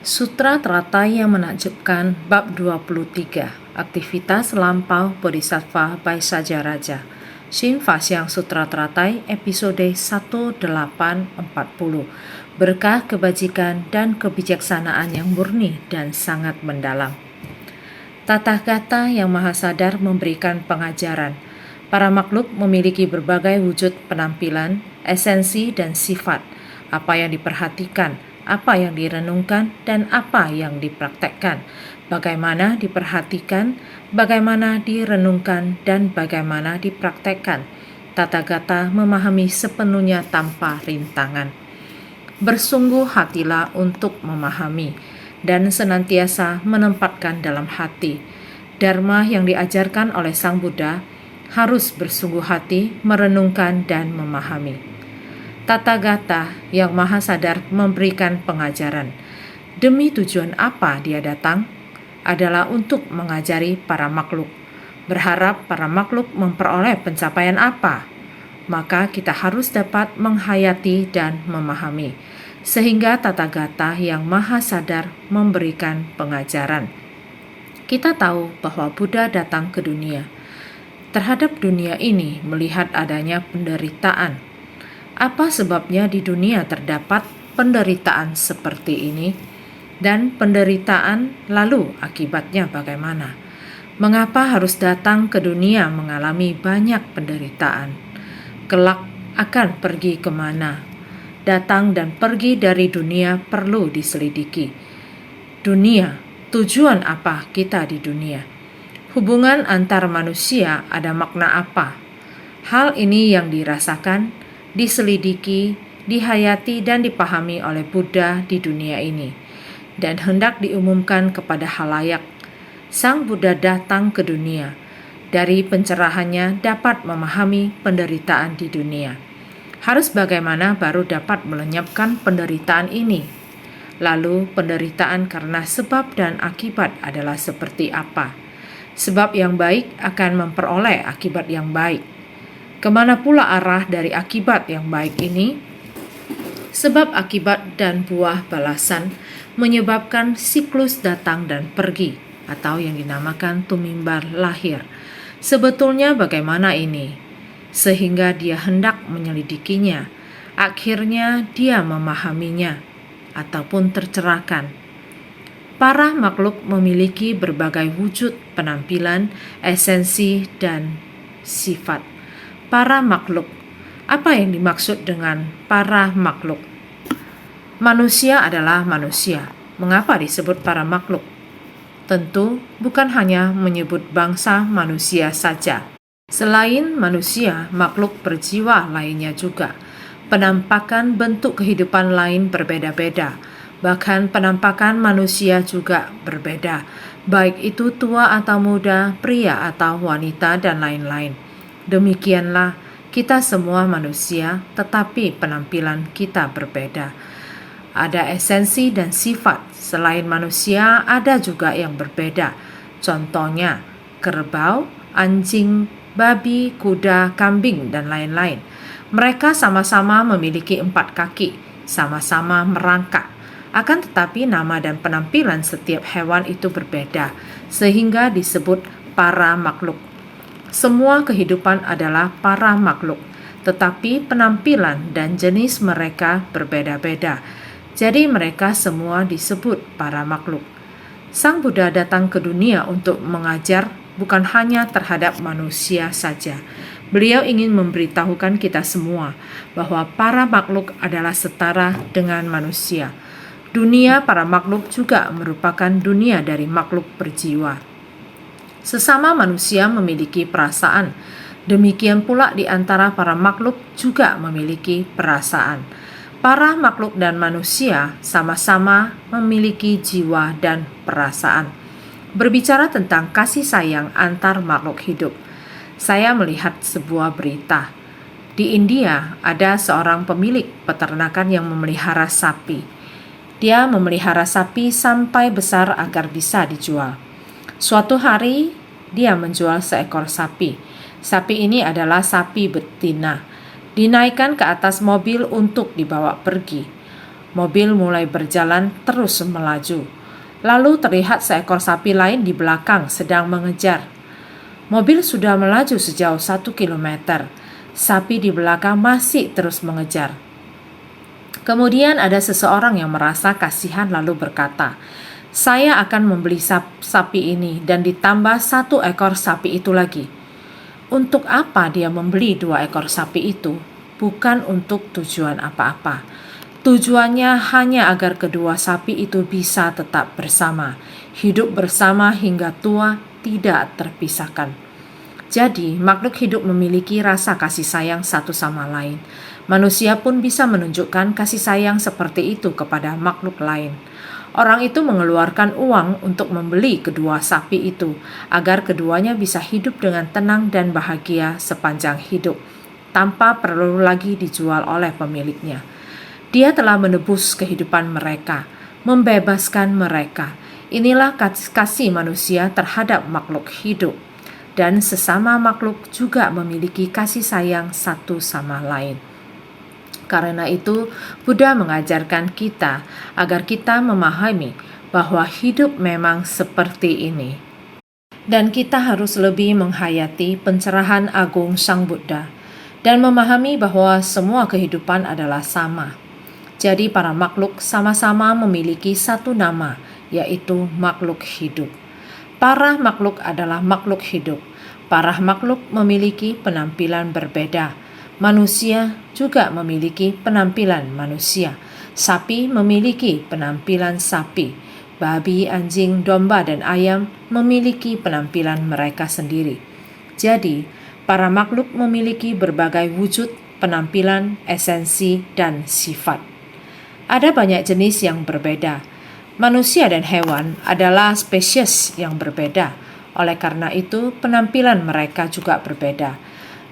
Sutra Teratai yang Menakjubkan Bab 23 Aktivitas Lampau Bodhisattva Baisaja Raja Shin Fasyang Sutra Teratai episode 1840 Berkah kebajikan dan kebijaksanaan yang murni dan sangat mendalam. Tathagata yang Maha Sadar memberikan pengajaran. Para makhluk memiliki berbagai wujud penampilan, esensi dan sifat. Apa yang diperhatikan, apa yang direnungkan, dan apa yang dipraktekkan. Bagaimana diperhatikan, bagaimana direnungkan, dan bagaimana dipraktekkan. Tathagata memahami sepenuhnya tanpa rintangan. Bersungguh hatilah untuk memahami dan senantiasa menempatkan dalam hati. Dharma yang diajarkan oleh Sang Buddha harus bersungguh hati merenungkan dan memahami. Tathagata yang Maha Sadar memberikan pengajaran. Demi tujuan apa dia datang? Adalah untuk mengajari para makhluk. Berharap para makhluk memperoleh pencapaian apa? Maka kita harus dapat menghayati dan memahami. Sehingga Tathagata yang Maha Sadar memberikan pengajaran. Kita tahu bahwa Buddha datang ke dunia. Terhadap dunia ini melihat adanya penderitaan. Apa sebabnya di dunia terdapat penderitaan seperti ini? Dan penderitaan lalu akibatnya bagaimana? Mengapa harus datang ke dunia mengalami banyak penderitaan? Kelak akan pergi kemana? Datang dan pergi dari dunia perlu diselidiki. Dunia, tujuan apa kita di dunia? Hubungan antar manusia ada makna apa? Hal ini yang dirasakan, diselidiki, dihayati dan dipahami oleh Buddha di dunia ini, dan hendak diumumkan kepada halayak. Sang Buddha datang ke dunia. Dari pencerahannya dapat memahami penderitaan di dunia. Harus bagaimana baru dapat melenyapkan penderitaan ini? Lalu penderitaan karena sebab dan akibat adalah seperti apa? Sebab yang baik akan memperoleh akibat yang baik. Kemana pula arah dari akibat yang baik ini? Sebab akibat dan buah balasan menyebabkan siklus datang dan pergi, atau yang dinamakan tumimbar lahir. Sebetulnya bagaimana ini? Sehingga dia hendak menyelidikinya. Akhirnya dia memahaminya, ataupun tercerahkan. Para makhluk memiliki berbagai wujud penampilan, esensi, dan sifat. Para makhluk. Apa yang dimaksud dengan para makhluk? Manusia adalah manusia. Mengapa disebut para makhluk? Tentu bukan hanya menyebut bangsa manusia saja. Selain manusia, makhluk berjiwa lainnya juga. Penampakan bentuk kehidupan lain berbeda-beda. Bahkan penampakan manusia juga berbeda, baik itu tua atau muda, pria atau wanita, dan lain-lain. Demikianlah, kita semua manusia, tetapi penampilan kita berbeda. Ada esensi dan sifat. Selain manusia, ada juga yang berbeda. Contohnya, kerbau, anjing, babi, kuda, kambing, dan lain-lain. Mereka sama-sama memiliki 4 kaki, sama-sama merangkak. Akan tetapi nama dan penampilan setiap hewan itu berbeda, sehingga disebut para makhluk. Semua kehidupan adalah para makhluk, tetapi penampilan dan jenis mereka berbeda-beda. Jadi mereka semua disebut para makhluk. Sang Buddha datang ke dunia untuk mengajar bukan hanya terhadap manusia saja. Beliau ingin memberitahukan kita semua bahwa para makhluk adalah setara dengan manusia. Dunia para makhluk juga merupakan dunia dari makhluk berjiwa. Sesama manusia memiliki perasaan. Demikian pula di antara para makhluk juga memiliki perasaan. Para makhluk dan manusia sama-sama memiliki jiwa dan perasaan. Berbicara tentang kasih sayang antar makhluk hidup, saya melihat sebuah berita. Di India ada seorang pemilik peternakan yang memelihara sapi. Dia memelihara sapi sampai besar agar bisa dijual. Suatu hari dia menjual seekor sapi. Sapi ini adalah sapi betina. Dinaikkan ke atas mobil untuk dibawa pergi. Mobil mulai berjalan terus melaju. Lalu terlihat seekor sapi lain di belakang sedang mengejar. Mobil sudah melaju sejauh 1 kilometer. Sapi di belakang masih terus mengejar. Kemudian ada seseorang yang merasa kasihan lalu berkata, "Saya akan membeli sapi ini dan ditambah 1 ekor sapi itu lagi." Untuk apa dia membeli 2 ekor sapi itu? Bukan untuk tujuan apa-apa. Tujuannya hanya agar kedua sapi itu bisa tetap bersama, hidup bersama hingga tua, tidak terpisahkan. Jadi, makhluk hidup memiliki rasa kasih sayang satu sama lain. Manusia pun bisa menunjukkan kasih sayang seperti itu kepada makhluk lain. Orang itu mengeluarkan uang untuk membeli kedua sapi itu, agar keduanya bisa hidup dengan tenang dan bahagia sepanjang hidup, tanpa perlu lagi dijual oleh pemiliknya. Dia telah menebus kehidupan mereka, membebaskan mereka. Inilah kasih manusia terhadap makhluk hidup. Dan sesama makhluk juga memiliki kasih sayang satu sama lain. Karena itu, Buddha mengajarkan kita agar kita memahami bahwa hidup memang seperti ini. Dan kita harus lebih menghayati pencerahan agung Sang Buddha dan memahami bahwa semua kehidupan adalah sama. Jadi para makhluk sama-sama memiliki satu nama, yaitu makhluk hidup. Para makhluk adalah makhluk hidup. Para makhluk memiliki penampilan berbeda. Manusia juga memiliki penampilan manusia. Sapi memiliki penampilan sapi. Babi, anjing, domba, dan ayam memiliki penampilan mereka sendiri. Jadi, para makhluk memiliki berbagai wujud, penampilan, esensi, dan sifat. Ada banyak jenis yang berbeda. Manusia dan hewan adalah spesies yang berbeda. Oleh karena itu, penampilan mereka juga berbeda.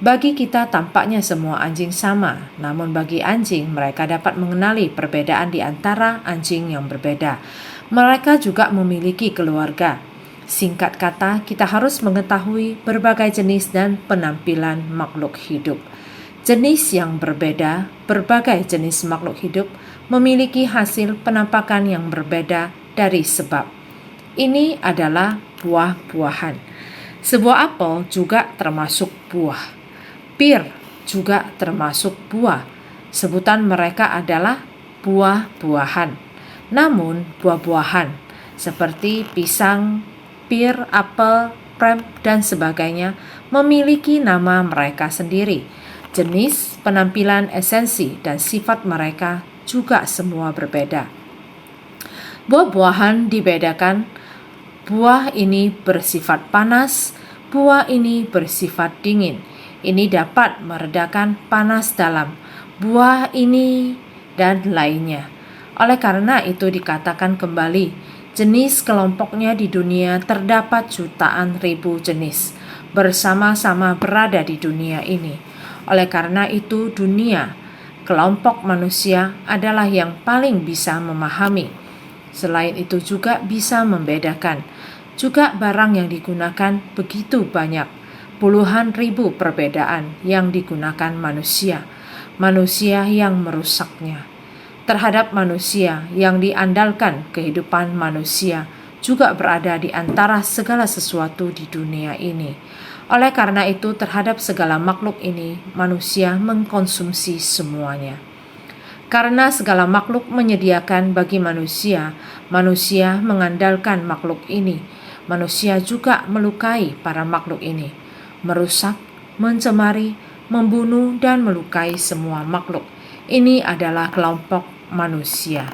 Bagi kita tampaknya semua anjing sama, namun bagi anjing mereka dapat mengenali perbedaan di antara anjing yang berbeda. Mereka juga memiliki keluarga. Singkat kata, kita harus mengetahui berbagai jenis dan penampilan makhluk hidup. Jenis yang berbeda, berbagai jenis makhluk hidup memiliki hasil penampakan yang berbeda dari sebab. Ini adalah buah-buahan. Sebuah apel juga termasuk buah. Pir juga termasuk buah. Sebutan mereka adalah buah-buahan. Namun buah-buahan seperti pisang, pir, apel, prem, dan sebagainya memiliki nama mereka sendiri. Jenis, penampilan, esensi, dan sifat mereka juga semua berbeda. Buah-buahan dibedakan. Buah ini bersifat panas, buah ini bersifat dingin. Ini dapat meredakan panas dalam buah ini dan lainnya. Oleh karena itu dikatakan kembali, jenis kelompoknya di dunia terdapat jutaan ribu jenis, bersama-sama berada di dunia ini. Oleh karena itu dunia, kelompok manusia adalah yang paling bisa memahami. Selain itu juga bisa membedakan. Juga barang yang digunakan begitu banyak, puluhan ribu perbedaan yang digunakan manusia. Manusia yang merusaknya. Terhadap manusia yang diandalkan kehidupan manusia juga berada di antara segala sesuatu di dunia ini. Oleh karena itu, terhadap segala makhluk ini, manusia mengkonsumsi semuanya. Karena segala makhluk menyediakan bagi manusia, manusia mengandalkan makhluk ini. Manusia juga melukai para makhluk ini, merusak, mencemari, membunuh, dan melukai semua makhluk. Ini adalah kelompok manusia.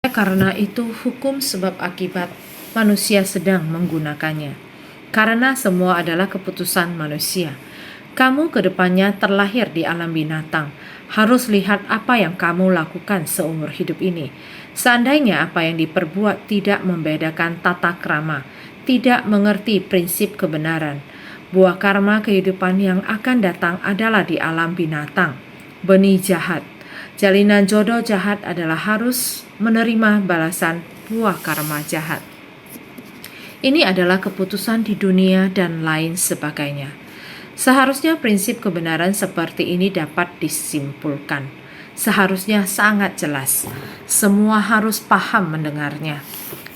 Karena itu, hukum sebab akibat manusia sedang menggunakannya. Karena semua adalah keputusan manusia. Kamu kedepannya terlahir di alam binatang. Harus lihat apa yang kamu lakukan seumur hidup ini. Seandainya apa yang diperbuat tidak membedakan tata krama, tidak mengerti prinsip kebenaran, buah karma kehidupan yang akan datang adalah di alam binatang. Benih jahat, jalinan jodoh jahat adalah harus menerima balasan buah karma jahat. Ini adalah keputusan di dunia dan lain sebagainya. Seharusnya prinsip kebenaran seperti ini dapat disimpulkan. seharusnya sangat jelas. Semua harus paham mendengarnya.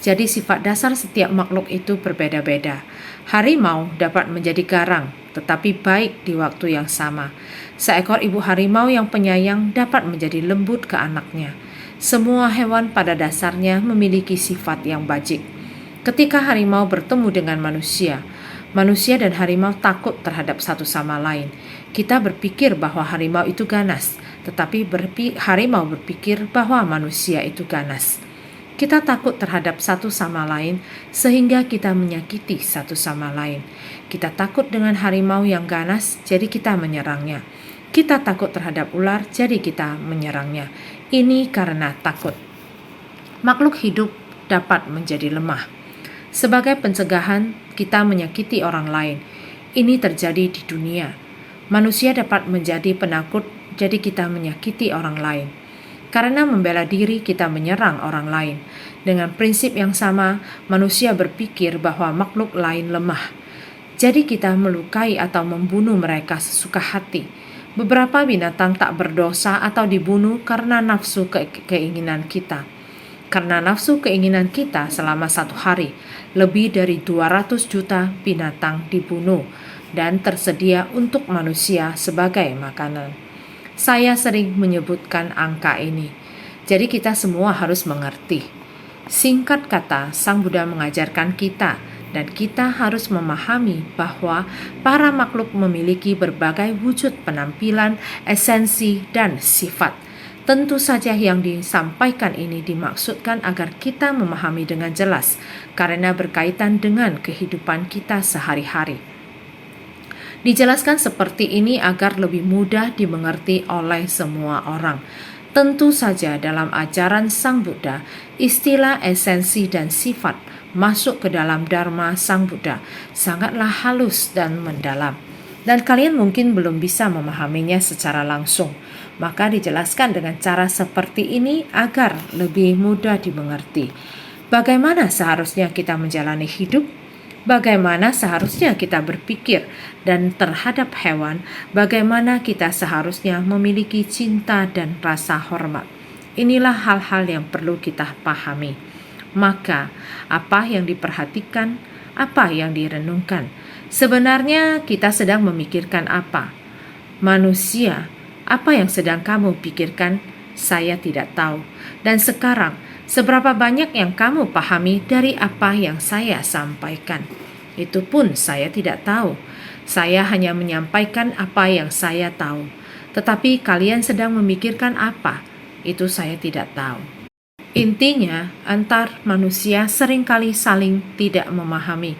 Jadi sifat dasar setiap makhluk itu berbeda-beda. Harimau dapat menjadi garang, tetapi baik di waktu yang sama. Seekor ibu harimau yang penyayang dapat menjadi lembut ke anaknya. Semua hewan pada dasarnya memiliki sifat yang bajik. Ketika harimau bertemu dengan manusia dan harimau takut terhadap satu sama lain. Kita berpikir bahwa harimau itu ganas, tetapi harimau berpikir bahwa manusia itu ganas. Kita takut terhadap satu sama lain sehingga kita menyakiti satu sama lain. Kita takut dengan harimau yang ganas, jadi kita menyerangnya. Kita takut terhadap ular, jadi kita menyerangnya. Ini karena takut. Makhluk hidup dapat menjadi lemah. Sebagai pencegahan, kita menyakiti orang lain. Ini terjadi di dunia. Manusia dapat menjadi penakut, jadi kita menyakiti orang lain. Karena membela diri, kita menyerang orang lain. Dengan prinsip yang sama, manusia berpikir bahwa makhluk lain lemah. Jadi kita melukai atau membunuh mereka sesuka hati. Beberapa binatang tak berdosa atau dibunuh karena nafsu keinginan kita. Karena nafsu keinginan kita selama satu hari, lebih dari 200 juta binatang dibunuh dan tersedia untuk manusia sebagai makanan. Saya sering menyebutkan angka ini, jadi kita semua harus mengerti. Singkat kata, Sang Buddha mengajarkan kita, dan kita harus memahami bahwa para makhluk memiliki berbagai wujud penampilan, esensi, dan sifat. Tentu saja yang disampaikan ini dimaksudkan agar kita memahami dengan jelas, karena berkaitan dengan kehidupan kita sehari-hari. Dijelaskan seperti ini agar lebih mudah dimengerti oleh semua orang. Tentu saja dalam ajaran Sang Buddha, istilah esensi dan sifat masuk ke dalam Dharma Sang Buddha sangatlah halus dan mendalam. Dan kalian mungkin belum bisa memahaminya secara langsung. Maka dijelaskan dengan cara seperti ini agar lebih mudah dimengerti. Bagaimana seharusnya kita menjalani hidup? Bagaimana seharusnya kita berpikir? Dan terhadap hewan, bagaimana kita seharusnya memiliki cinta dan rasa hormat? Inilah hal-hal yang perlu kita pahami. Maka, apa yang diperhatikan? Apa yang direnungkan? Sebenarnya kita sedang memikirkan apa? Manusia, apa yang sedang kamu pikirkan? Saya tidak tahu. Dan sekarang, seberapa banyak yang kamu pahami dari apa yang saya sampaikan? Itu pun saya tidak tahu. Saya hanya menyampaikan apa yang saya tahu. Tetapi kalian sedang memikirkan apa? Itu saya tidak tahu. Intinya, antar manusia seringkali saling tidak memahami.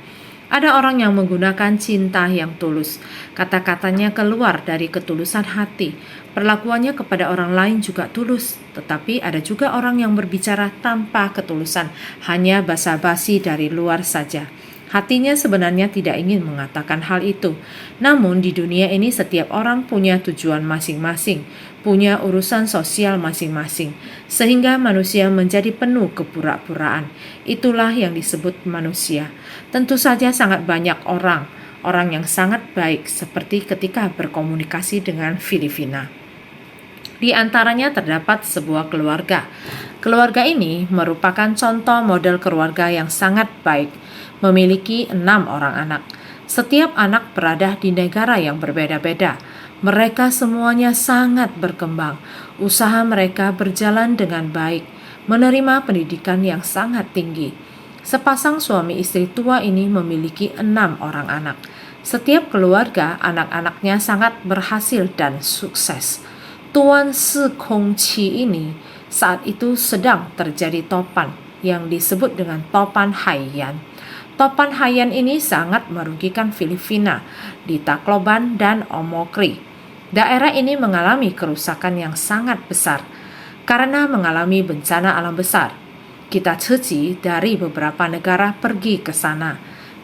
Ada orang yang menggunakan cinta yang tulus. Kata-katanya keluar dari ketulusan hati. Perlakuannya kepada orang lain juga tulus. Tetapi ada juga orang yang berbicara tanpa ketulusan, hanya basa-basi dari luar saja. Hatinya sebenarnya tidak ingin mengatakan hal itu. Namun di dunia ini setiap orang punya tujuan masing-masing, punya urusan sosial masing-masing, sehingga manusia menjadi penuh kepura-puraan. Itulah yang disebut manusia. Tentu saja sangat banyak orang yang sangat baik, seperti ketika berkomunikasi dengan Filipina. Di antaranya terdapat sebuah keluarga. Keluarga ini merupakan contoh model keluarga yang sangat baik, memiliki 6 orang anak. Setiap anak berada di negara yang berbeda-beda. Mereka semuanya sangat berkembang. Usaha mereka berjalan dengan baik, menerima pendidikan yang sangat tinggi. Sepasang suami istri tua ini memiliki 6 orang anak. Setiap keluarga, anak-anaknya sangat berhasil dan sukses. Tuan Si Kong Qi ini saat itu sedang terjadi topan yang disebut dengan topan Haiyan. Topan Haiyan ini sangat merugikan Filipina di Tacloban dan Omokri. Daerah ini mengalami kerusakan yang sangat besar karena mengalami bencana alam besar. Kita Ceci dari beberapa negara pergi ke sana,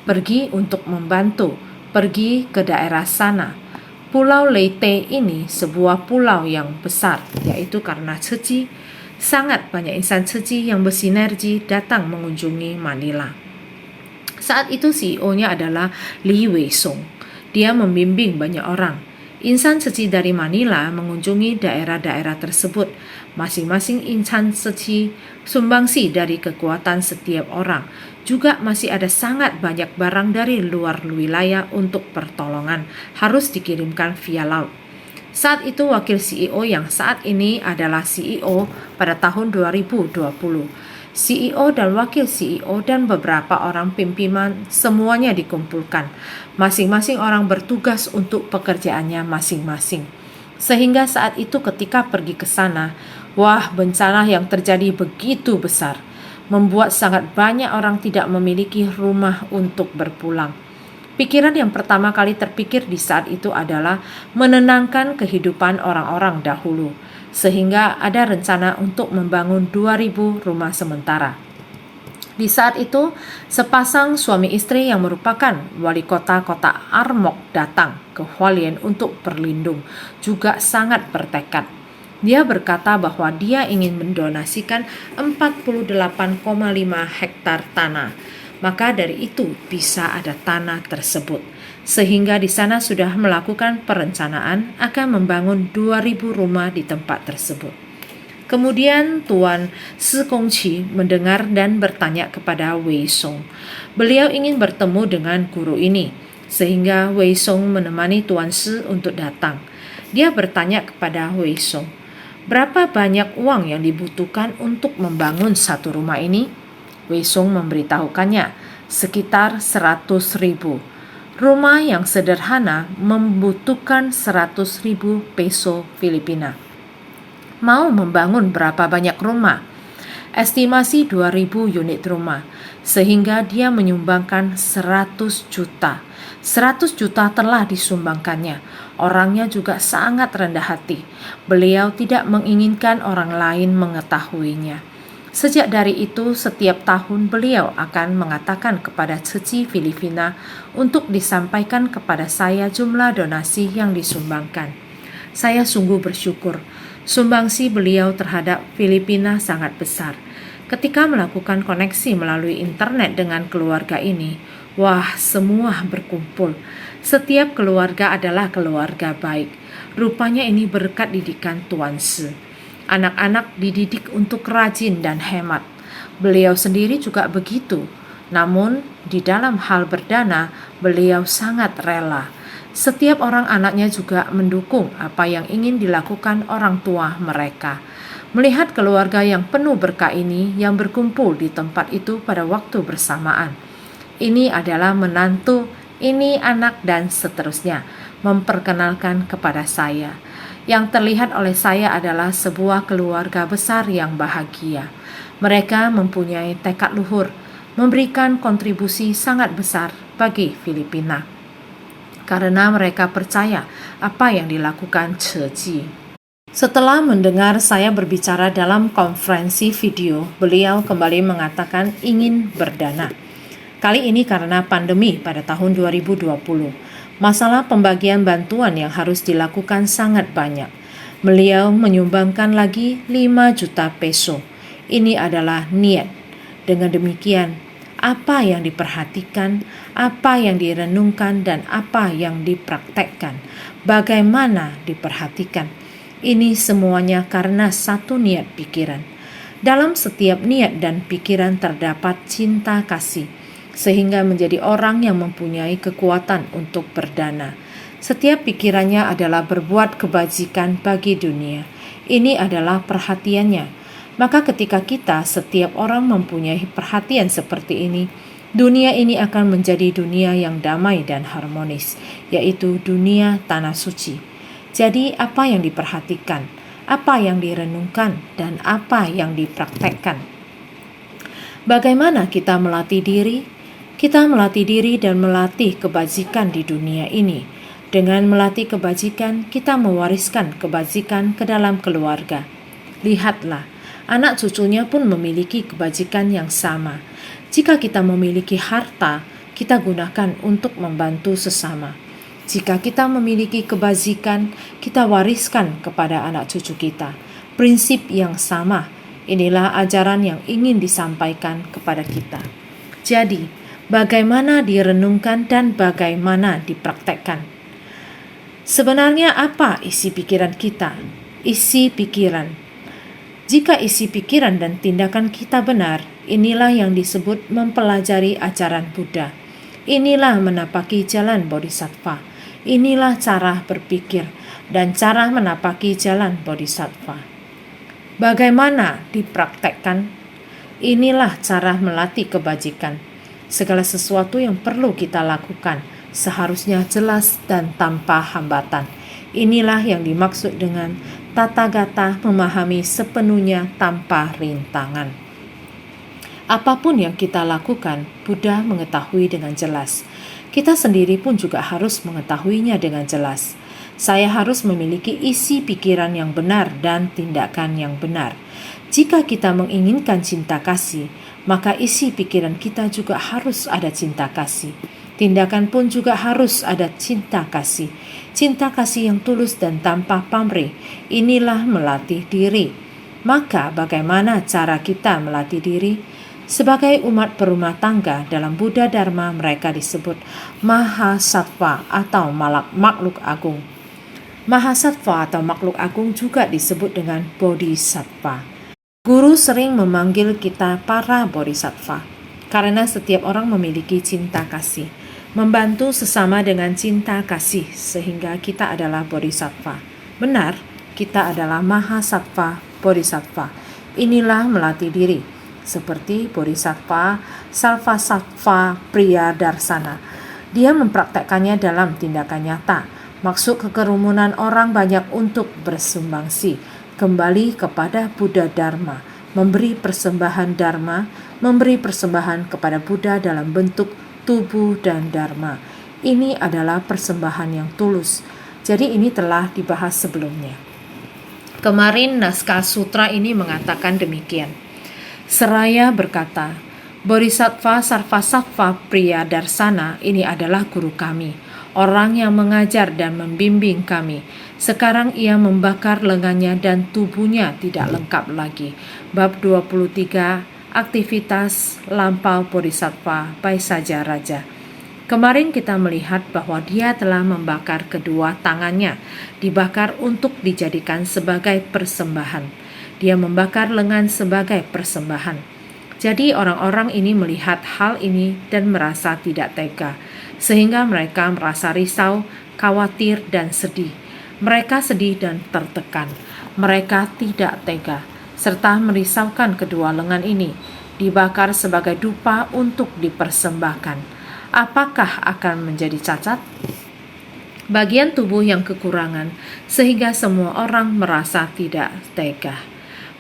pergi untuk membantu, pergi ke daerah sana. Pulau Leyte ini sebuah pulau yang besar, yaitu karena Ceci, sangat banyak insan Ceci yang bersinergi datang mengunjungi Manila. Saat itu CEO-nya adalah Li Weisong. Dia membimbing banyak orang. Insan suci dari Manila mengunjungi daerah-daerah tersebut. Masing-masing insan suci sumbangsi dari kekuatan setiap orang. Juga masih ada sangat banyak barang dari luar wilayah untuk pertolongan harus dikirimkan via laut. Saat itu wakil CEO yang saat ini adalah CEO pada tahun 2020. CEO dan wakil CEO dan beberapa orang pimpinan semuanya dikumpulkan. Masing-masing orang bertugas untuk pekerjaannya masing-masing. Sehingga saat itu ketika pergi ke sana, wah, bencana yang terjadi begitu besar, membuat sangat banyak orang tidak memiliki rumah untuk berpulang. Pikiran yang pertama kali terpikir di saat itu adalah menenangkan kehidupan orang-orang dahulu, sehingga ada rencana untuk membangun 2.000 rumah sementara. Di saat itu, sepasang suami istri yang merupakan wali kota Armok datang ke Hualien untuk berlindung, juga sangat bertekad. Dia berkata bahwa dia ingin mendonasikan 48,5 hektar tanah. Maka dari itu bisa ada tanah tersebut. Sehingga di sana sudah melakukan perencanaan akan membangun 2.000 rumah di tempat tersebut. Kemudian Tuan Si Kongqi mendengar dan bertanya kepada Wei Song. Beliau ingin bertemu dengan guru ini, sehingga Wei Song menemani Tuan Si untuk datang. Dia bertanya kepada Wei Song, berapa banyak uang yang dibutuhkan untuk membangun satu rumah ini? Wei Song memberitahukannya, sekitar 100.000. Rumah yang sederhana membutuhkan 100.000 peso Filipina. Mau membangun berapa banyak rumah? Estimasi 2.000 unit rumah, sehingga dia menyumbangkan 100 juta. 100 juta telah disumbangkannya. Orangnya juga sangat rendah hati. Beliau tidak menginginkan orang lain mengetahuinya. Sejak dari itu, setiap tahun beliau akan mengatakan kepada Ceci Filipina untuk disampaikan kepada saya jumlah donasi yang disumbangkan. Saya sungguh bersyukur. Sumbangsi beliau terhadap Filipina sangat besar. Ketika melakukan koneksi melalui internet dengan keluarga ini, wah, semua berkumpul. Setiap keluarga adalah keluarga baik. Rupanya ini berkat didikan Tuan Si. Anak-anak dididik untuk rajin dan hemat. Beliau sendiri juga begitu. Namun, di dalam hal berdana, beliau sangat rela. Setiap orang anaknya juga mendukung apa yang ingin dilakukan orang tua mereka. Melihat keluarga yang penuh berkah ini yang berkumpul di tempat itu pada waktu bersamaan. Ini adalah menantu, ini anak, dan seterusnya. Memperkenalkan kepada saya. Yang terlihat oleh saya adalah sebuah keluarga besar yang bahagia. Mereka mempunyai tekad luhur, memberikan kontribusi sangat besar bagi Filipina. Karena mereka percaya apa yang dilakukan Ceci. Setelah mendengar saya berbicara dalam konferensi video, beliau kembali mengatakan ingin berdana. Kali ini karena pandemi pada tahun 2020. Masalah pembagian bantuan yang harus dilakukan sangat banyak. Beliau menyumbangkan lagi 5 juta peso. Ini adalah niat. Dengan demikian, apa yang diperhatikan, apa yang direnungkan, dan apa yang dipraktekkan, bagaimana diperhatikan. Ini semuanya karena satu niat pikiran. Dalam setiap niat dan pikiran terdapat cinta kasih, sehingga menjadi orang yang mempunyai kekuatan untuk berdana. Setiap pikirannya adalah berbuat kebajikan bagi dunia. Ini adalah perhatiannya. Maka ketika kita, setiap orang mempunyai perhatian seperti ini, dunia ini akan menjadi dunia yang damai dan harmonis, yaitu dunia tanah suci. Jadi apa yang diperhatikan, apa yang direnungkan, dan apa yang dipraktekkan. Bagaimana kita melatih diri? Kita melatih diri dan melatih kebajikan di dunia ini. Dengan melatih kebajikan, kita mewariskan kebajikan ke dalam keluarga. Lihatlah, anak cucunya pun memiliki kebajikan yang sama. Jika kita memiliki harta, kita gunakan untuk membantu sesama. Jika kita memiliki kebajikan, kita wariskan kepada anak cucu kita. Prinsip yang sama, inilah ajaran yang ingin disampaikan kepada kita. Jadi, bagaimana direnungkan dan bagaimana dipraktekkan. Sebenarnya apa isi pikiran kita? Isi pikiran. Jika isi pikiran dan tindakan kita benar, inilah yang disebut mempelajari ajaran Buddha. Inilah menapaki jalan Bodhisattva. Inilah cara berpikir dan cara menapaki jalan Bodhisattva. Bagaimana dipraktekkan? Inilah cara melatih kebajikan. Segala sesuatu yang perlu kita lakukan seharusnya jelas dan tanpa hambatan. Inilah yang dimaksud dengan Tathagata memahami sepenuhnya tanpa rintangan. Apapun yang kita lakukan, Buddha mengetahui dengan jelas. Kita sendiri pun juga harus mengetahuinya dengan jelas. Saya harus memiliki isi pikiran yang benar dan tindakan yang benar. Jika kita menginginkan cinta kasih, maka isi pikiran kita juga harus ada cinta kasih. Tindakan pun juga harus ada cinta kasih. Cinta kasih yang tulus dan tanpa pamrih, inilah melatih diri. Maka bagaimana cara kita melatih diri? Sebagai umat berumah tangga dalam Buddha Dharma mereka disebut Mahasattva atau makhluk agung. Mahasattva atau makhluk agung juga disebut dengan Bodhisattva. Guru sering memanggil kita para Bodhisattva karena setiap orang memiliki cinta kasih. Membantu sesama dengan cinta kasih sehingga kita adalah Bodhisattva. Benar, kita adalah Mahasattva Bodhisattva. Inilah melatih diri. Seperti Bodhisattva Sarvasattva Priyadarsana. Dia mempraktekkannya dalam tindakan nyata. Maksud kekerumunan orang banyak untuk bersumbangsi, kembali kepada Buddha Dharma, memberi persembahan Dharma, memberi persembahan kepada Buddha dalam bentuk tubuh dan Dharma. Ini adalah persembahan yang tulus. Jadi ini telah dibahas sebelumnya. Kemarin naskah sutra ini mengatakan demikian. Seraya berkata, Bodhisattva Sarvasattva Priyadarsana ini adalah guru kami, orang yang mengajar dan membimbing kami. Sekarang ia membakar lengannya dan tubuhnya tidak lengkap lagi. Bab 23, aktivitas lampau Bodhisattva Paisaja Raja. Kemarin kita melihat bahwa dia telah membakar kedua tangannya, dibakar untuk dijadikan sebagai persembahan. Dia membakar lengan sebagai persembahan. Jadi orang-orang ini melihat hal ini dan merasa tidak tega, sehingga mereka merasa risau, khawatir, dan sedih. Mereka sedih dan tertekan. Mereka tidak tega, serta merisaukan kedua lengan ini, dibakar sebagai dupa untuk dipersembahkan. Apakah akan menjadi cacat? Bagian tubuh yang kekurangan, sehingga semua orang merasa tidak tega.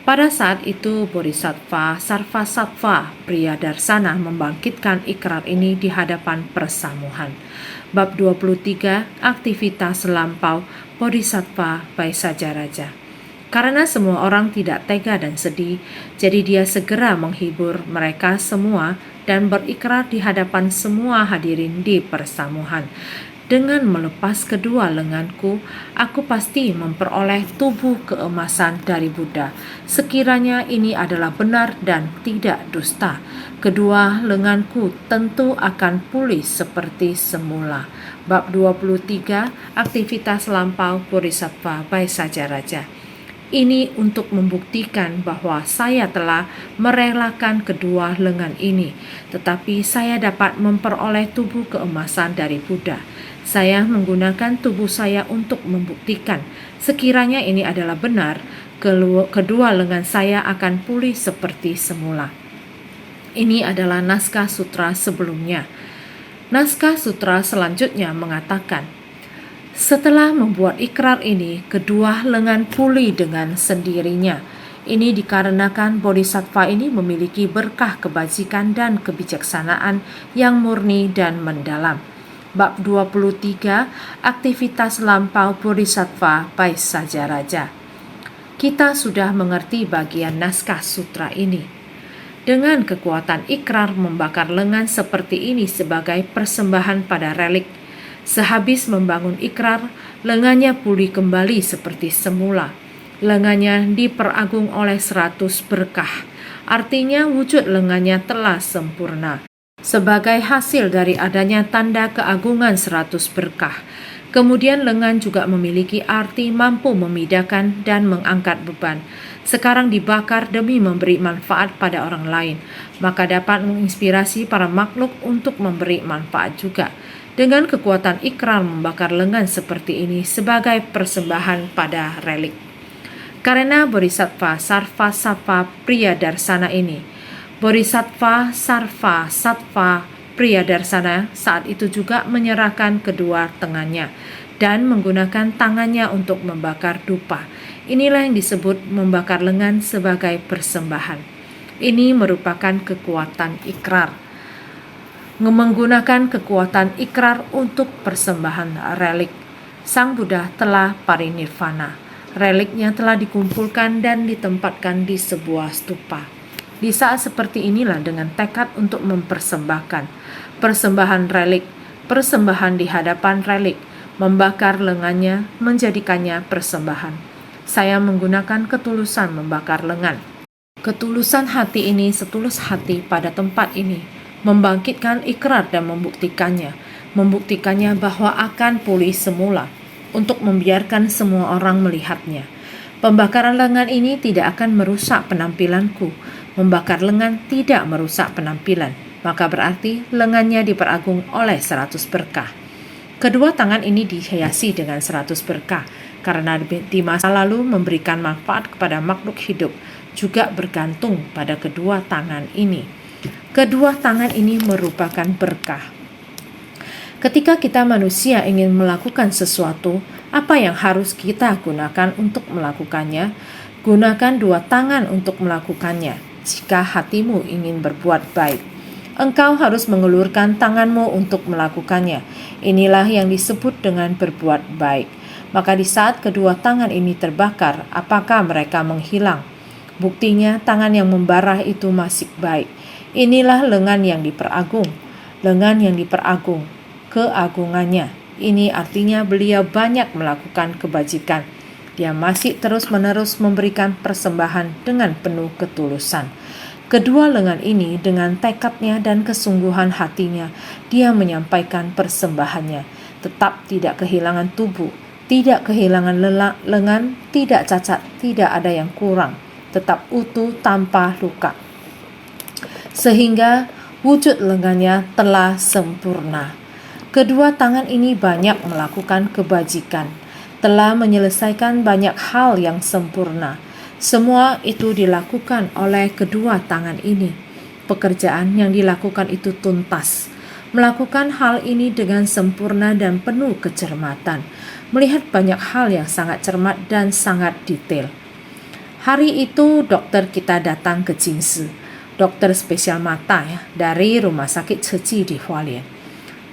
Pada saat itu Bodhisattva Sarvasattva Priyadarsana membangkitkan ikrar ini di hadapan persamuhan. Bab 23, aktivitas lampau Bodhisattva Paisaja Raja. Karena semua orang tidak tega dan sedih, jadi dia segera menghibur mereka semua dan berikrar di hadapan semua hadirin di persamuhan. Dengan melepas kedua lenganku, aku pasti memperoleh tubuh keemasan dari Buddha. Sekiranya ini adalah benar dan tidak dusta, kedua lenganku tentu akan pulih seperti semula. Bab 23, aktivitas lampau Bodhisattva Paisaja Raja. Ini untuk membuktikan bahwa saya telah merelakan kedua lengan ini, tetapi saya dapat memperoleh tubuh keemasan dari Buddha. Saya menggunakan tubuh saya untuk membuktikan, sekiranya ini adalah benar, kedua lengan saya akan pulih seperti semula. Ini adalah naskah sutra sebelumnya. Naskah sutra selanjutnya mengatakan, setelah membuat ikrar ini, kedua lengan pulih dengan sendirinya. Ini dikarenakan Bodhisattva ini memiliki berkah kebajikan dan kebijaksanaan yang murni dan mendalam. Bab 23, aktivitas lampau Bodhisattva Paisaja Raja. Kita sudah mengerti bagian naskah sutra ini. Dengan kekuatan ikrar membakar lengan seperti ini sebagai persembahan pada relik, sehabis membangun ikrar, lengannya pulih kembali seperti semula. Lengannya diperagung oleh 100 berkah. Artinya wujud lengannya telah sempurna. Sebagai hasil dari adanya tanda keagungan 100 berkah, Kemudian lengan juga memiliki arti mampu memindahkan dan mengangkat beban. Sekarang dibakar demi memberi manfaat pada orang lain, maka dapat menginspirasi para makhluk untuk memberi manfaat juga. Dengan kekuatan ikrar membakar lengan seperti ini sebagai persembahan pada relik. Karena Bodhisattva Sarva Sattva Priyadarsana ini, Bodhisattva Sarva Sattva Priyadarsana saat itu juga menyerahkan kedua tangannya dan menggunakan tangannya untuk membakar dupa. Inilah yang disebut membakar lengan sebagai persembahan. Ini merupakan kekuatan ikrar. Menggunakan kekuatan ikrar untuk persembahan relik. Sang Buddha telah parinirvana. Reliknya telah dikumpulkan dan ditempatkan di sebuah stupa. Di saat seperti inilah dengan tekad untuk mempersembahkan persembahan relik, persembahan di hadapan relik, membakar lengannya, menjadikannya persembahan. Saya menggunakan ketulusan membakar lengan. Ketulusan hati ini setulus hati pada tempat ini, membangkitkan ikrar dan membuktikannya bahwa akan pulih semula, untuk membiarkan semua orang melihatnya. Pembakaran lengan ini tidak akan merusak penampilanku. Membakar lengan tidak merusak penampilan, maka berarti lengannya diperagung oleh 100 berkah. Kedua tangan ini dihiasi dengan 100 berkah, karena di masa lalu memberikan manfaat kepada makhluk hidup, juga bergantung pada kedua tangan ini. Kedua tangan ini merupakan berkah. Ketika kita manusia ingin melakukan sesuatu, apa yang harus kita gunakan untuk melakukannya? Gunakan dua tangan untuk melakukannya. Jika hatimu ingin berbuat baik, engkau harus mengulurkan tanganmu untuk melakukannya. Inilah yang disebut dengan berbuat baik. Maka di saat kedua tangan ini terbakar, apakah mereka menghilang? Buktinya tangan yang membara itu masih baik. Inilah lengan yang diperagung. Lengan yang diperagung, keagungannya. Ini artinya beliau banyak melakukan kebajikan. Dia masih terus-menerus memberikan persembahan dengan penuh ketulusan. Kedua lengan ini dengan tekadnya dan kesungguhan hatinya, dia menyampaikan persembahannya. Tetap tidak kehilangan tubuh, tidak kehilangan lengan, tidak cacat, tidak ada yang kurang. Tetap utuh tanpa luka. Sehingga wujud lengannya telah sempurna. Kedua tangan ini banyak melakukan kebajikan, telah menyelesaikan banyak hal yang sempurna. Semua itu dilakukan oleh kedua tangan ini. Pekerjaan yang dilakukan itu tuntas. Melakukan hal ini dengan sempurna dan penuh kecermatan. Melihat banyak hal yang sangat cermat dan sangat detail. Hari itu dokter kita datang ke Jingsi, dokter spesial mata dari Rumah Sakit Ceci di Hualien.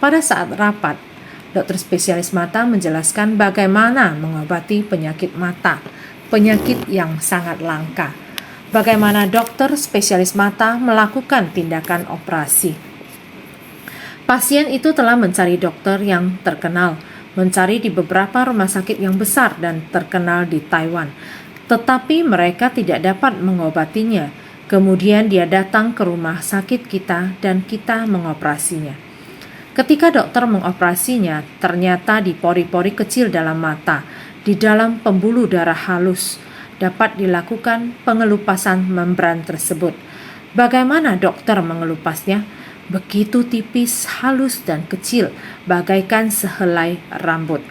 Pada saat rapat, dokter spesialis mata menjelaskan bagaimana mengobati penyakit mata, penyakit yang sangat langka. Bagaimana dokter spesialis mata melakukan tindakan operasi. Pasien itu telah mencari dokter yang terkenal, mencari di beberapa rumah sakit yang besar dan terkenal di Taiwan. Tetapi mereka tidak dapat mengobatinya. Kemudian dia datang ke rumah sakit kita dan kita mengoperasinya. Ketika dokter mengoperasinya, ternyata di pori-pori kecil dalam mata, di dalam pembuluh darah halus, dapat dilakukan pengelupasan membran tersebut. Bagaimana dokter mengelupasnya? Begitu tipis, halus dan kecil, bagaikan sehelai rambut.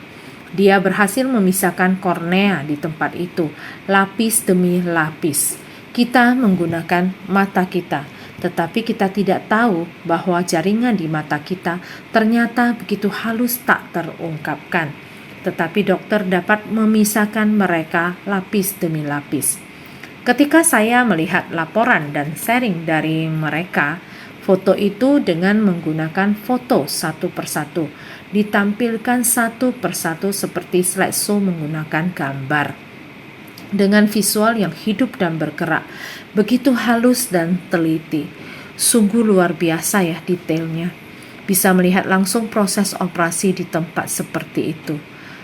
Dia berhasil memisahkan kornea di tempat itu, lapis demi lapis. Kita menggunakan mata kita. Tetapi kita tidak tahu bahwa jaringan di mata kita ternyata begitu halus tak terungkapkan. Tetapi dokter dapat memisahkan mereka lapis demi lapis. Ketika saya melihat laporan dan sharing dari mereka, foto itu dengan menggunakan foto satu persatu, ditampilkan satu persatu seperti slideshow menggunakan gambar. Dengan visual yang hidup dan bergerak, begitu halus dan teliti. Sungguh luar biasa ya detailnya. Bisa melihat langsung proses operasi di tempat seperti itu.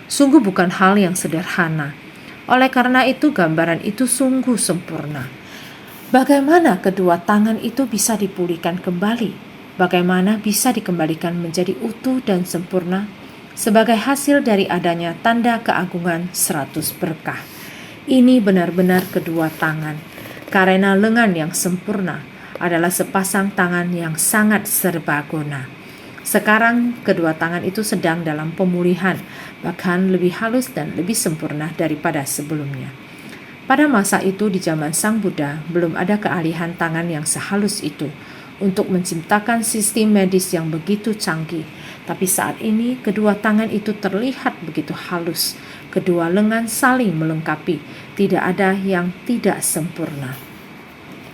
Sungguh bukan hal yang sederhana. Oleh karena itu gambaran itu sungguh sempurna. Bagaimana kedua tangan itu bisa dipulihkan kembali? Bagaimana bisa dikembalikan menjadi utuh dan sempurna? sebagai hasil dari adanya tanda keagungan 100 berkah. Ini benar-benar kedua tangan, karena lengan yang sempurna adalah sepasang tangan yang sangat serbaguna. Sekarang kedua tangan itu sedang dalam pemulihan, bahkan lebih halus dan lebih sempurna daripada sebelumnya. Pada masa itu di zaman Sang Buddha, belum ada keahlian tangan yang sehalus itu untuk menciptakan sistem medis yang begitu canggih. Tapi saat ini kedua tangan itu terlihat begitu halus. Kedua lengan saling melengkapi, tidak ada yang tidak sempurna.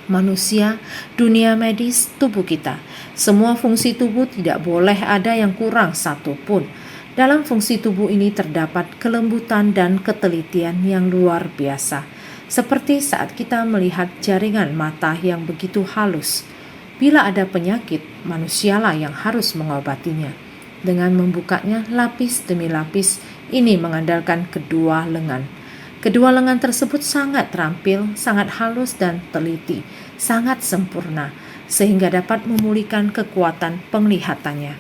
Manusia, dunia medis, tubuh kita, semua fungsi tubuh tidak boleh ada yang kurang satu pun. Dalam fungsi tubuh ini terdapat kelembutan dan ketelitian yang luar biasa. Seperti saat kita melihat jaringan mata yang begitu halus. Bila ada penyakit, manusialah yang harus mengobatinya. Dengan membukanya lapis demi lapis, ini mengandalkan kedua lengan. Kedua lengan tersebut sangat terampil, sangat halus dan teliti, sangat sempurna, sehingga dapat memulihkan kekuatan penglihatannya.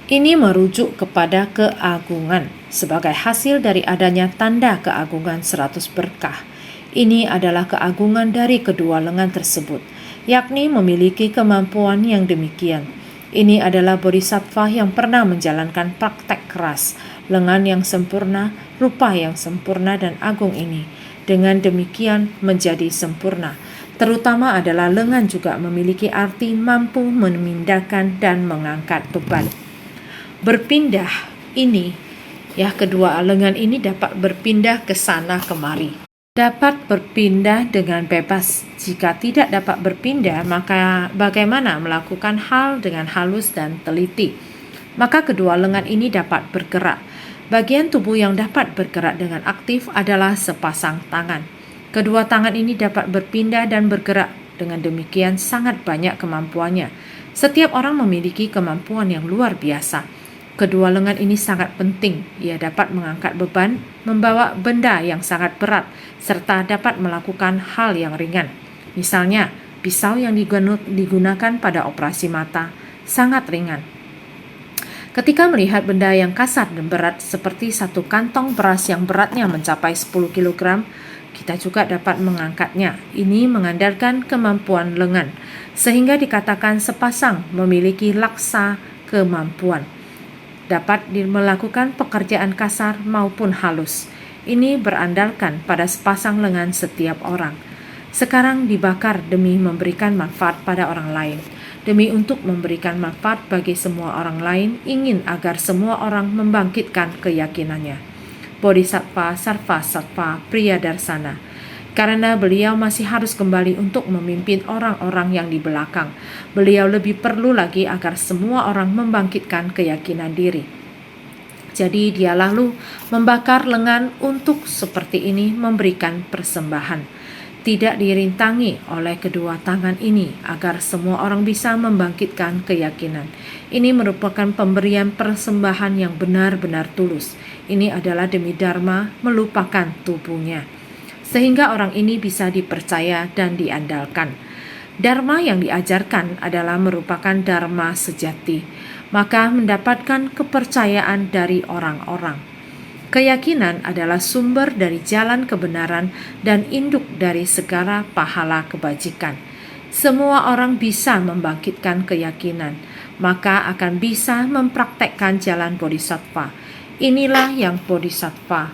Ini merujuk kepada keagungan sebagai hasil dari adanya tanda keagungan 100 berkah. Ini adalah keagungan dari kedua lengan tersebut, yakni memiliki kemampuan yang demikian. Ini adalah bodhisattva yang pernah menjalankan praktek keras, lengan yang sempurna, rupa yang sempurna dan agung ini. Dengan demikian menjadi sempurna. Terutama adalah lengan juga memiliki arti mampu memindahkan dan mengangkat beban. Berpindah ini, kedua lengan ini dapat berpindah ke sana kemari. Dapat berpindah dengan bebas. Jika tidak dapat berpindah, maka bagaimana melakukan hal dengan halus dan teliti? Maka kedua lengan ini dapat bergerak. Bagian tubuh yang dapat bergerak dengan aktif adalah sepasang tangan. Kedua tangan ini dapat berpindah dan bergerak. Dengan demikian sangat banyak kemampuannya. Setiap orang memiliki kemampuan yang luar biasa. Kedua lengan ini sangat penting. Ia dapat mengangkat beban, membawa benda yang sangat berat, serta dapat melakukan hal yang ringan. Misalnya, pisau yang digunakan pada operasi mata sangat ringan. Ketika melihat benda yang kasar dan berat seperti satu kantong beras yang beratnya mencapai 10 kg, kita juga dapat mengangkatnya. Ini mengandalkan kemampuan lengan, sehingga dikatakan sepasang memiliki laksa kemampuan. Dapat melakukan pekerjaan kasar maupun halus. Ini berandalkan pada sepasang lengan setiap orang. Sekarang dibakar demi memberikan manfaat pada orang lain. Demi untuk memberikan manfaat bagi semua orang lain, ingin agar semua orang membangkitkan keyakinannya. Bodhisattva Sarvasatva Priyadarsana. Karena beliau masih harus kembali untuk memimpin orang-orang yang di belakang. Beliau lebih perlu lagi agar semua orang membangkitkan keyakinan diri. Jadi dia lalu membakar lengan untuk seperti ini memberikan persembahan. Tidak dirintangi oleh kedua tangan ini agar semua orang bisa membangkitkan keyakinan. Ini merupakan pemberian persembahan yang benar-benar tulus. Ini adalah demi dharma melupakan tubuhnya. Sehingga orang ini bisa dipercaya dan diandalkan. Dharma yang diajarkan adalah merupakan dharma sejati, maka mendapatkan kepercayaan dari orang-orang. Keyakinan adalah sumber dari jalan kebenaran dan induk dari segala pahala kebajikan. Semua orang bisa membangkitkan keyakinan, maka akan bisa mempraktekkan jalan bodhisattva. Inilah yang bodhisattva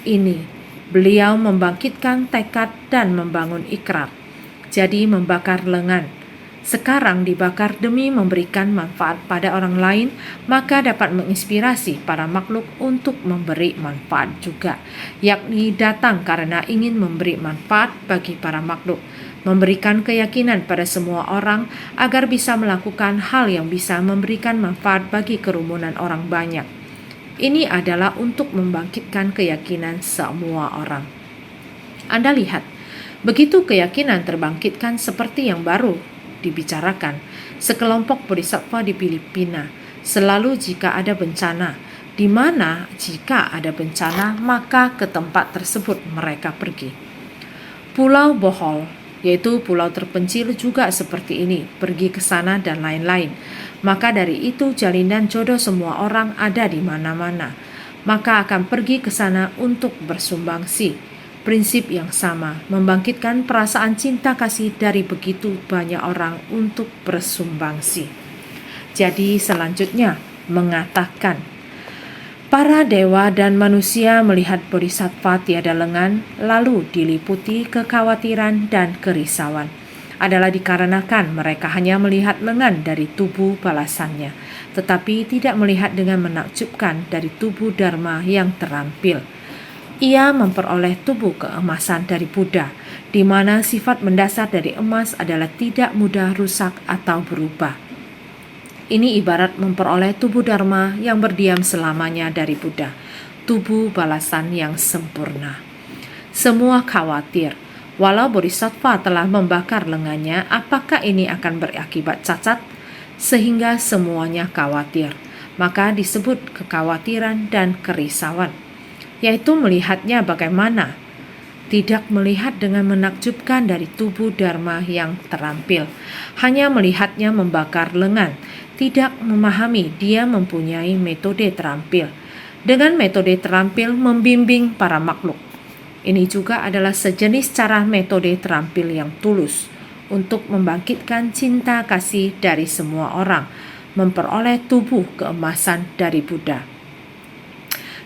ini. Beliau membangkitkan tekad dan membangun ikrar. Jadi membakar lengan. Sekarang dibakar demi memberikan manfaat pada orang lain, maka dapat menginspirasi para makhluk untuk memberi manfaat juga, yakni datang karena ingin memberi manfaat bagi para makhluk, memberikan keyakinan pada semua orang agar bisa melakukan hal yang bisa memberikan manfaat bagi kerumunan orang banyak. Ini adalah untuk membangkitkan keyakinan semua orang. Anda lihat, begitu keyakinan terbangkitkan seperti yang baru dibicarakan, sekelompok bodhisattva di Filipina, selalu jika ada bencana, di mana jika ada bencana maka ke tempat tersebut mereka pergi. Pulau Bohol, yaitu pulau terpencil juga seperti ini, pergi ke sana dan lain-lain. Maka dari itu jalinan jodoh semua orang ada di mana-mana. Maka akan pergi ke sana untuk bersumbangsi. Prinsip yang sama, membangkitkan perasaan cinta kasih dari begitu banyak orang untuk bersumbangsi. Jadi selanjutnya mengatakan, para dewa dan manusia melihat bodhisattva tiada lengan, lalu diliputi kekhawatiran dan kerisauan. Adalah dikarenakan mereka hanya melihat lengan dari tubuh balasannya, tetapi tidak melihat dengan menakjubkan dari tubuh Dharma yang terampil. Ia memperoleh tubuh keemasan dari Buddha, di mana sifat mendasar dari emas adalah tidak mudah rusak atau berubah. Ini ibarat memperoleh tubuh Dharma yang berdiam selamanya dari Buddha, tubuh balasan yang sempurna. Semua khawatir, walau bodhisattva telah membakar lengannya, apakah ini akan berakibat cacat? Sehingga semuanya khawatir, maka disebut kekhawatiran dan kerisauan, yaitu melihatnya bagaimana? Tidak melihat dengan menakjubkan dari tubuh Dharma yang terampil, hanya melihatnya membakar lengan, tidak memahami dia mempunyai metode terampil. Dengan metode terampil membimbing para makhluk. Ini juga adalah sejenis cara metode terampil yang tulus untuk membangkitkan cinta kasih dari semua orang, memperoleh tubuh keemasan dari Buddha.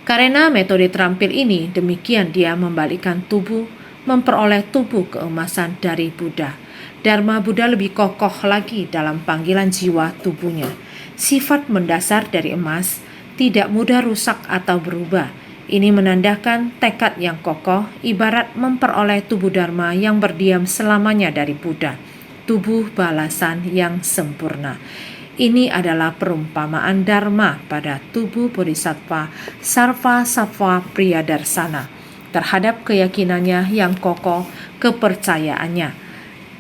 Karena metode terampil ini, demikian dia membalikkan tubuh, memperoleh tubuh keemasan dari Buddha. Dharma Buddha lebih kokoh lagi dalam panggilan jiwa tubuhnya. Sifat mendasar dari emas tidak mudah rusak atau berubah. Ini menandakan tekad yang kokoh, ibarat memperoleh tubuh Dharma yang berdiam selamanya dari Buddha, tubuh balasan yang sempurna. Ini adalah perumpamaan Dharma pada tubuh Bodhisattva Sarvasattva Priyadarsana terhadap keyakinannya yang kokoh, kepercayaannya.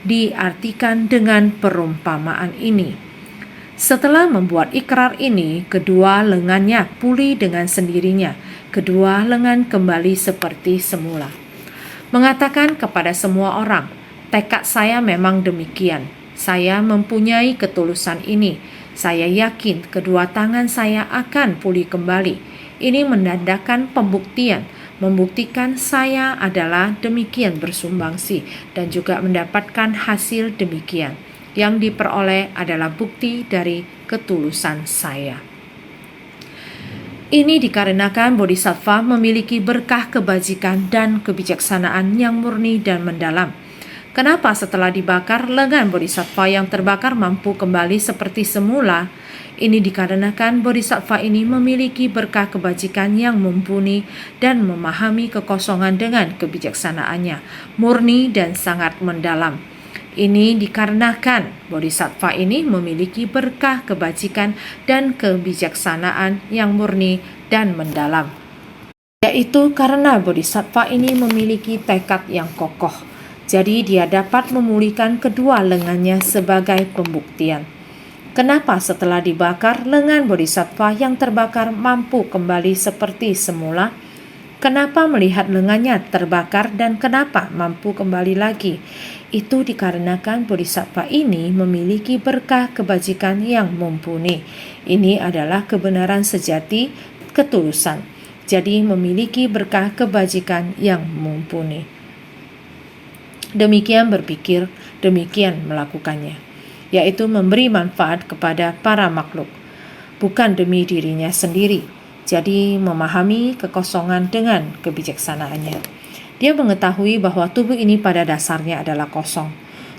Diartikan dengan perumpamaan ini. Setelah membuat ikrar ini, kedua lengannya pulih dengan sendirinya. Kedua lengan kembali seperti semula. Mengatakan kepada semua orang, tekad saya memang demikian. Saya mempunyai ketulusan ini. Saya yakin kedua tangan saya akan pulih kembali. Ini menandakan pembuktian, membuktikan saya adalah demikian bersumbangsi dan juga mendapatkan hasil demikian. Yang diperoleh adalah bukti dari ketulusan saya. Ini dikarenakan bodhisattva memiliki berkah kebajikan dan kebijaksanaan yang murni dan mendalam. Kenapa setelah dibakar, lengan bodhisattva yang terbakar mampu kembali seperti semula? Ini dikarenakan bodhisattva ini memiliki berkah kebajikan yang mumpuni dan memahami kekosongan dengan kebijaksanaannya, murni dan sangat mendalam. Ini dikarenakan bodhisattva ini memiliki berkah kebajikan dan kebijaksanaan yang murni dan mendalam. Yaitu karena bodhisattva ini memiliki tekad yang kokoh. Jadi dia dapat memulihkan kedua lengannya sebagai pembuktian. Kenapa setelah dibakar, lengan bodhisattva yang terbakar mampu kembali seperti semula? Kenapa melihat lengannya terbakar dan kenapa mampu kembali lagi? Itu dikarenakan bodhisattva ini memiliki berkah kebajikan yang mumpuni. Ini adalah kebenaran sejati, ketulusan. Jadi memiliki berkah kebajikan yang mumpuni. Demikian berpikir, demikian melakukannya, yaitu memberi manfaat kepada para makhluk, bukan demi dirinya sendiri. Jadi memahami kekosongan dengan kebijaksanaannya. Dia mengetahui bahwa tubuh ini pada dasarnya adalah kosong.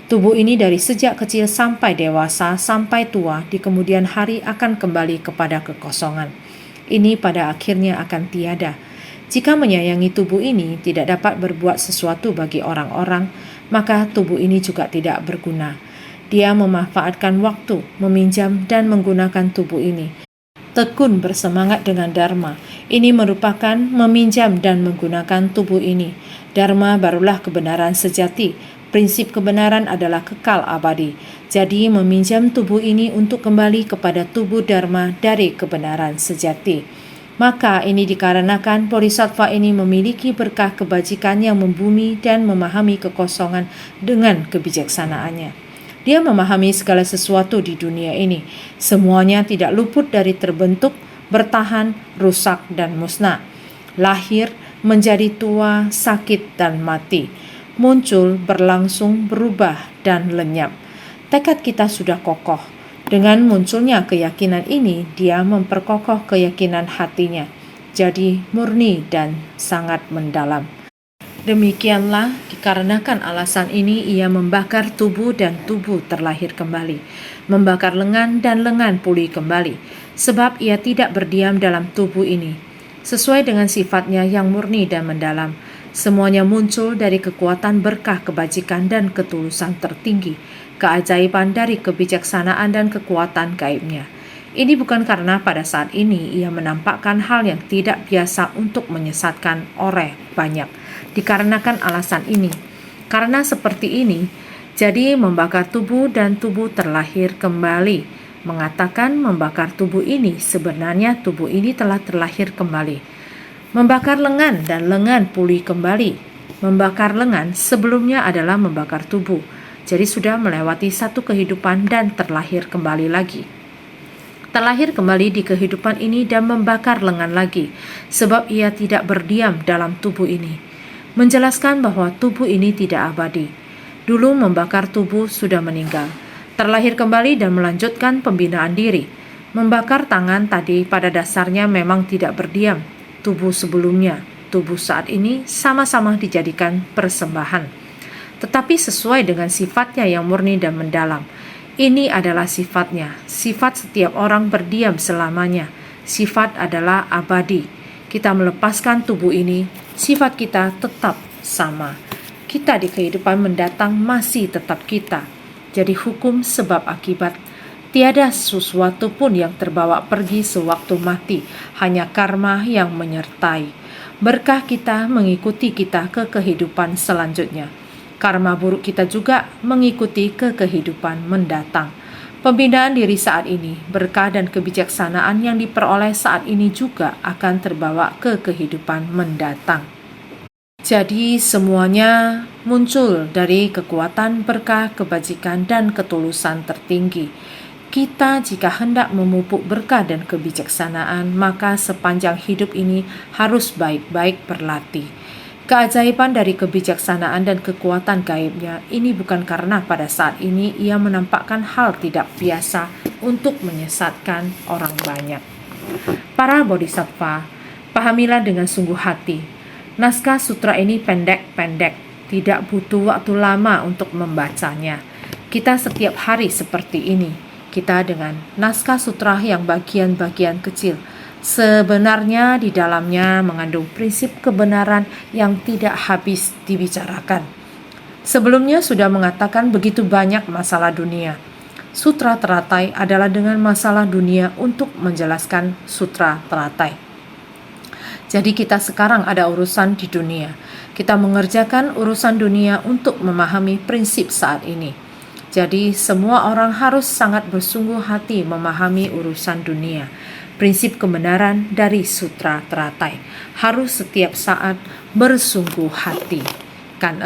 Tubuh ini dari sejak kecil sampai dewasa, sampai tua, di kemudian hari akan kembali kepada kekosongan. Ini pada akhirnya akan tiada. Jika menyayangi tubuh ini tidak dapat berbuat sesuatu bagi orang-orang, maka tubuh ini juga tidak berguna. Dia memanfaatkan waktu, meminjam dan menggunakan tubuh ini. Tekun bersemangat dengan Dharma. Ini merupakan meminjam dan menggunakan tubuh ini. Dharma barulah kebenaran sejati. Prinsip kebenaran adalah kekal abadi. Jadi meminjam tubuh ini untuk kembali kepada tubuh Dharma dari kebenaran sejati. Maka ini dikarenakan bodhisattva ini memiliki berkah kebajikan yang membumi dan memahami kekosongan dengan kebijaksanaannya. Dia memahami segala sesuatu di dunia ini. Semuanya tidak luput dari terbentuk, bertahan, rusak, dan musnah. Lahir, menjadi tua, sakit, dan mati. Muncul, berlangsung, berubah, dan lenyap. Tekad kita sudah kokoh. Dengan munculnya keyakinan ini, dia memperkokoh keyakinan hatinya. Jadi murni dan sangat mendalam. Demikianlah, dikarenakan alasan ini ia membakar tubuh dan tubuh terlahir kembali, membakar lengan dan lengan pulih kembali, sebab ia tidak berdiam dalam tubuh ini. Sesuai dengan sifatnya yang murni dan mendalam, semuanya muncul dari kekuatan berkah kebajikan dan ketulusan tertinggi, keajaiban dari kebijaksanaan dan kekuatan gaibnya. Ini bukan karena pada saat ini ia menampakkan hal yang tidak biasa untuk menyesatkan orang banyak. Dikarenakan alasan ini, karena seperti ini, jadi membakar tubuh dan tubuh terlahir kembali. Mengatakan membakar tubuh ini, sebenarnya tubuh ini telah terlahir kembali. Membakar lengan dan lengan pulih kembali. Membakar lengan sebelumnya adalah membakar tubuh. Jadi sudah melewati satu kehidupan dan terlahir kembali lagi. Terlahir kembali di kehidupan ini dan membakar lengan lagi, sebab ia tidak berdiam dalam tubuh ini. Menjelaskan bahwa tubuh ini tidak abadi. Dulu membakar tubuh sudah meninggal. Terlahir kembali dan melanjutkan pembinaan diri. Membakar tangan tadi pada dasarnya memang tidak berdiam. Tubuh sebelumnya, tubuh saat ini sama-sama dijadikan persembahan. Tetapi sesuai dengan sifatnya yang murni dan mendalam. Ini adalah sifatnya. Sifat setiap orang berdiam selamanya. Sifat adalah abadi. Kita melepaskan tubuh ini, sifat kita tetap sama. Kita di kehidupan mendatang masih tetap kita. Jadi hukum sebab akibat. Tiada sesuatu pun yang terbawa pergi sewaktu mati, hanya karma yang menyertai. Berkah kita mengikuti kita ke kehidupan selanjutnya. Karma buruk kita juga mengikuti ke kehidupan mendatang. Pembinaan diri saat ini, berkah dan kebijaksanaan yang diperoleh saat ini juga akan terbawa ke kehidupan mendatang. Jadi semuanya muncul dari kekuatan berkah, kebajikan, dan ketulusan tertinggi. Kita jika hendak memupuk berkah dan kebijaksanaan, maka sepanjang hidup ini harus baik-baik berlatih. Keajaiban dari kebijaksanaan dan kekuatan gaibnya ini bukan karena pada saat ini ia menampakkan hal tidak biasa untuk menyesatkan orang banyak. Para bodhisattva, pahamilah dengan sungguh hati. Naskah sutra ini pendek-pendek, tidak butuh waktu lama untuk membacanya. Kita setiap hari seperti ini. Kita dengan naskah sutra yang bagian-bagian kecil. Sebenarnya di dalamnya mengandung prinsip kebenaran yang tidak habis dibicarakan. Sebelumnya sudah mengatakan begitu banyak masalah dunia. Sutra teratai adalah dengan masalah dunia untuk menjelaskan sutra teratai. Jadi kita sekarang ada urusan di dunia. Kita mengerjakan urusan dunia untuk memahami prinsip saat ini. Jadi semua orang harus sangat bersungguh hati memahami urusan dunia. Prinsip kebenaran dari sutra teratai harus setiap saat bersungguh hati. Kan